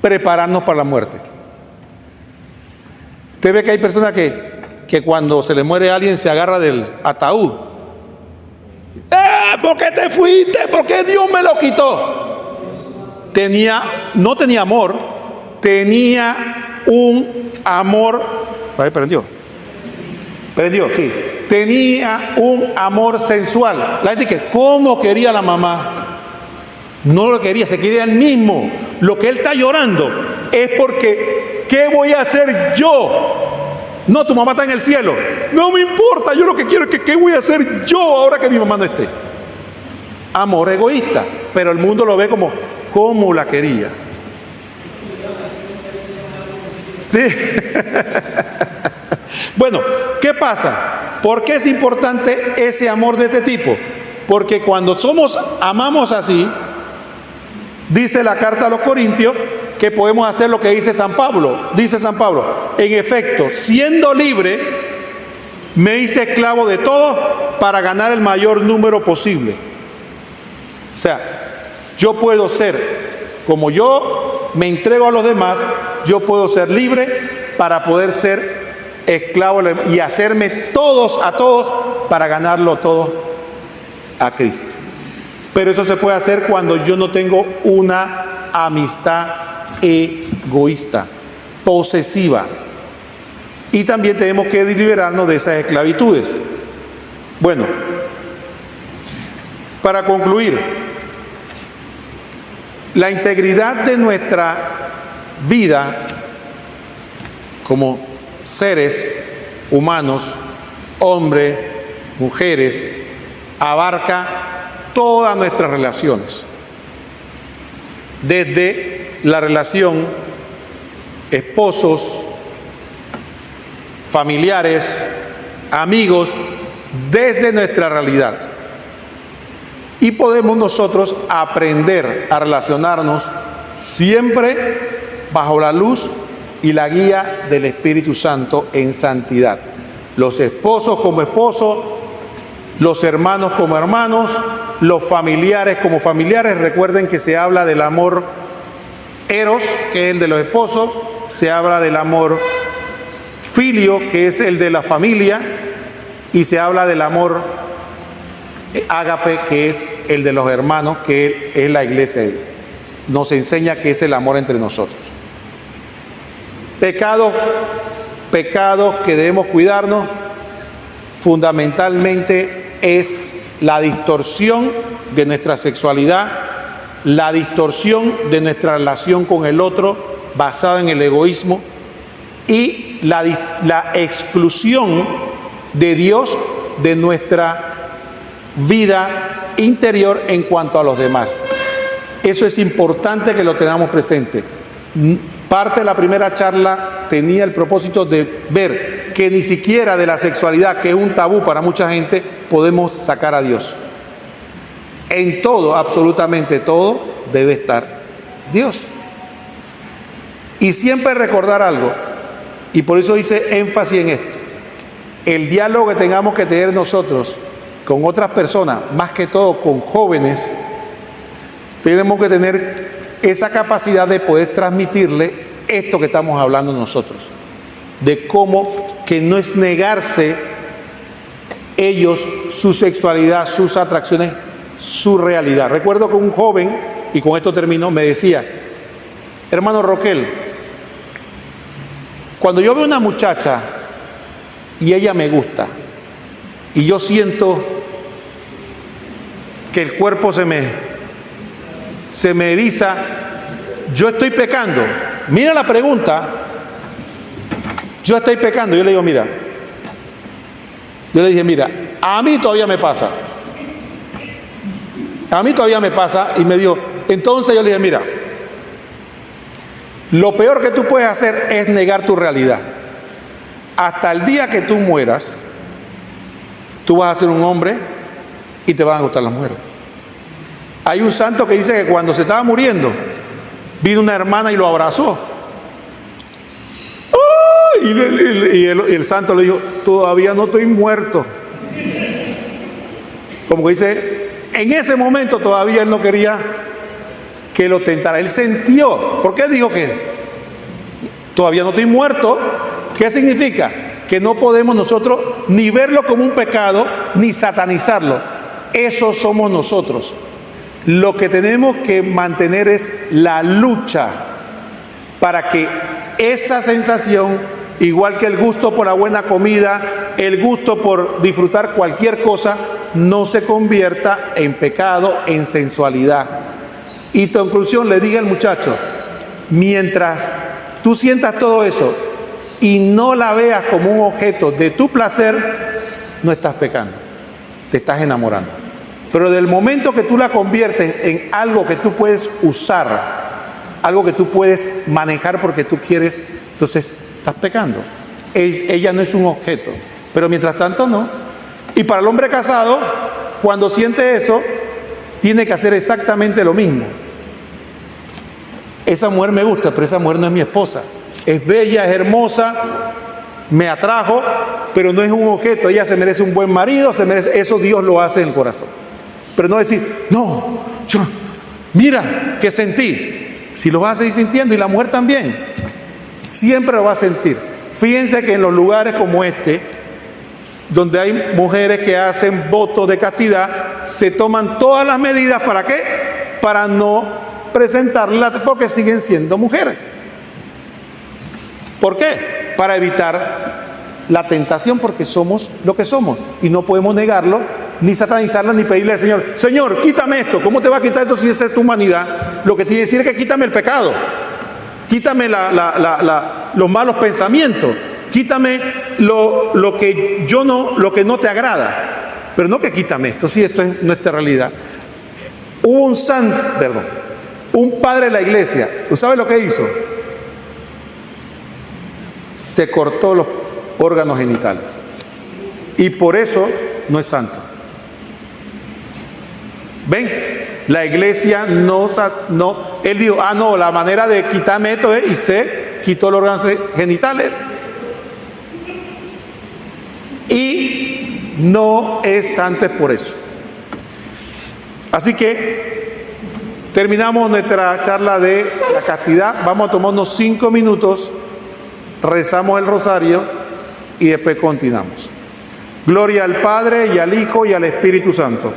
prepararnos para la muerte. Usted ve que hay personas que cuando se le muere a alguien se agarra del ataúd. ¿Por qué te fuiste? ¿Por qué Dios me lo quitó? No tenía amor, tenía un amor. Ahí prendió, sí. Tenía un amor sensual. La gente que, ¿cómo quería la mamá? No lo quería, se quería él mismo. Lo que él está llorando es porque, ¿qué voy a hacer yo? No, tu mamá está en el cielo. No me importa, yo lo que quiero es que, ¿qué voy a hacer yo ahora que mi mamá no esté? Amor egoísta, pero el mundo lo ve como, ¿cómo la quería? Sí. Bueno, ¿qué pasa? ¿Por qué es importante ese amor de este tipo? Porque cuando amamos así, dice la carta a los Corintios, que podemos hacer lo que dice San Pablo. Dice San Pablo: en efecto, siendo libre, me hice esclavo de todo para ganar el mayor número posible. O sea, yo puedo ser, como yo me entrego a los demás, yo puedo ser libre para poder ser esclavo y hacerme a todos para ganarlo todo a Cristo. Pero eso se puede hacer cuando yo no tengo una amistad egoísta, posesiva. Y también tenemos que liberarnos de esas esclavitudes. Bueno, para concluir, la integridad de nuestra vida como seres humanos, hombres, mujeres, abarca todas nuestras relaciones. Desde la relación esposos, familiares, amigos, desde nuestra realidad. Y podemos nosotros aprender a relacionarnos siempre bajo la luz y la guía del Espíritu Santo en santidad. Los esposos como esposos, los hermanos como hermanos, los familiares como familiares. Recuerden que se habla del amor eros, que es el de los esposos, se habla del amor filio, que es el de la familia, y se habla del amor ágape, que es el de los hermanos, que es la iglesia. Nos enseña que es el amor entre nosotros. Pecados que debemos cuidarnos, fundamentalmente es la distorsión de nuestra sexualidad, la distorsión de nuestra relación con el otro basada en el egoísmo y la exclusión de Dios de nuestra vida interior en cuanto a los demás. Eso es importante que lo tengamos presente. Parte de la primera charla tenía el propósito de ver que ni siquiera de la sexualidad, que es un tabú para mucha gente, podemos sacar a Dios. En todo, absolutamente todo, debe estar Dios. Y siempre recordar algo, y por eso hice énfasis en esto: el diálogo que tengamos que tener nosotros con otras personas, más que todo con jóvenes, tenemos que tener esa capacidad de poder transmitirle esto que estamos hablando nosotros, de cómo que no es negarse ellos su sexualidad, sus atracciones, su realidad. Recuerdo que un joven, y con esto termino, me decía: hermano Roquel, cuando yo veo una muchacha y ella me gusta y yo siento que el cuerpo se me eriza, yo estoy pecando. Mira la pregunta, yo estoy pecando. Yo le digo, mira, a mí todavía me pasa. A mí todavía me pasa. Y me dijo, entonces yo le dije, mira, lo peor que tú puedes hacer es negar tu realidad. Hasta el día que tú mueras, tú vas a ser un hombre y te van a gustar las mujeres. Hay un santo que dice que cuando se estaba muriendo, vino una hermana y lo abrazó. ¡Oh! Y el santo le dijo, todavía no estoy muerto. Como que dice, en ese momento todavía él no quería que lo tentara. Él sintió. ¿Por qué dijo que todavía no estoy muerto? ¿Qué significa? Que no podemos nosotros ni verlo como un pecado, ni satanizarlo. Eso somos nosotros. Lo que tenemos que mantener es la lucha para que esa sensación, igual que el gusto por la buena comida, el gusto por disfrutar cualquier cosa, no se convierta en pecado, en sensualidad. Y en conclusión, le diga al muchacho, mientras tú sientas todo eso y no la veas como un objeto de tu placer, no estás pecando, te estás enamorando. Pero del momento que tú la conviertes en algo que tú puedes usar, algo que tú puedes manejar porque tú quieres, entonces estás pecando. Ella no es un objeto, pero mientras tanto no. Y para el hombre casado, cuando siente eso, tiene que hacer exactamente lo mismo. Esa mujer me gusta, pero esa mujer no es mi esposa. Es bella, es hermosa, me atrajo, pero no es un objeto. Ella se merece un buen marido, se merece, eso Dios lo hace en el corazón. Pero no decir, no, mira, que sentí. Si lo vas a seguir sintiendo, y la mujer también, siempre lo va a sentir. Fíjense que en los lugares como este, donde hay mujeres que hacen votos de castidad, se toman todas las medidas, ¿para qué? Para no presentarlas, porque siguen siendo mujeres. ¿Por qué? Para evitar la tentación, porque somos lo que somos y no podemos negarlo, ni satanizarla, ni pedirle al Señor, Señor, quítame esto. ¿Cómo te va a quitar esto si esa es tu humanidad? Lo que tiene que decir es que quítame el pecado, quítame los malos pensamientos, quítame lo que no te agrada, pero no que quítame esto, si esto es nuestra realidad. Hubo un padre de la iglesia, ¿tú sabes lo que hizo? Se cortó los órganos genitales y por eso no es santo. ¿Ven? La iglesia no, él dijo, no, la manera de quitarme esto es, y se quitó los órganos genitales. Y no es santo es por eso. Así que terminamos nuestra charla de la castidad. Vamos a tomarnos 5 minutos, rezamos el rosario y después continuamos. Gloria al Padre y al Hijo y al Espíritu Santo.